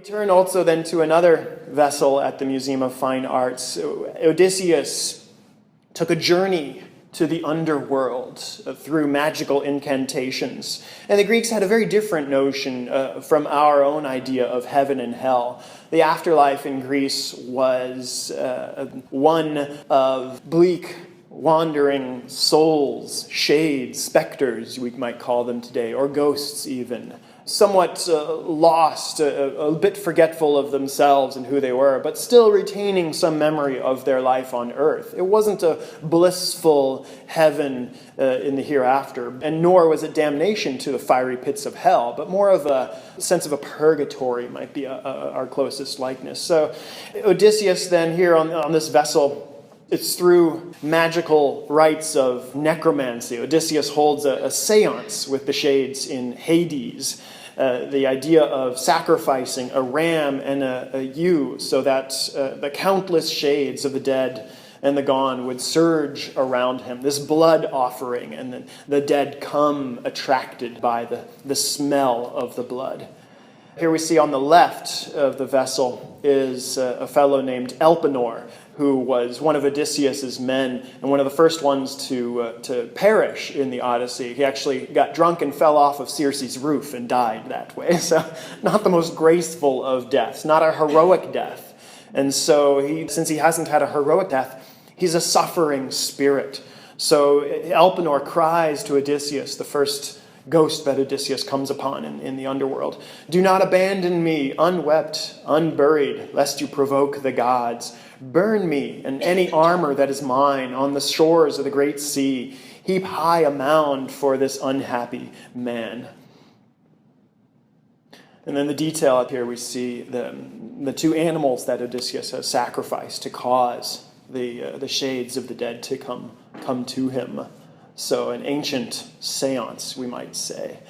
Turn also then to another vessel at the Museum of Fine Arts. Odysseus took a journey to the underworld through magical incantations. And the Greeks had a very different notion from our own idea of heaven and hell. The afterlife in Greece was one of bleak, wandering souls, shades, specters, we might call them today, or ghosts even. Somewhat lost, a bit forgetful of themselves and who they were, but still retaining some memory of their life on earth. It wasn't a blissful heaven in the hereafter, and nor was it damnation to the fiery pits of hell, but more of a sense of a purgatory might be our closest likeness. So Odysseus then here on this vessel, it's through magical rites of necromancy. Odysseus holds a seance with the shades in Hades. The idea of sacrificing a ram and a ewe so that the countless shades of the dead and the gone would surge around him. This blood offering, and then the dead come attracted by the smell of the blood. Here we see on the left of the vessel is a fellow named Elpenor, who was one of Odysseus's men and one of the first ones to perish in the Odyssey. He actually got drunk and fell off of Circe's roof and died that way. So not the most graceful of deaths, not a heroic death. And so since he hasn't had a heroic death, he's a suffering spirit. So Elpenor cries to Odysseus, the first ghost that Odysseus comes upon in the underworld. "Do not abandon me, unwept, unburied, lest you provoke the gods. Burn me and any armor that is mine on the shores of the great sea. Heap high a mound for this unhappy man." And then the detail up here, we see the two animals that Odysseus has sacrificed to cause the shades of the dead to come to him. So an ancient seance, we might say.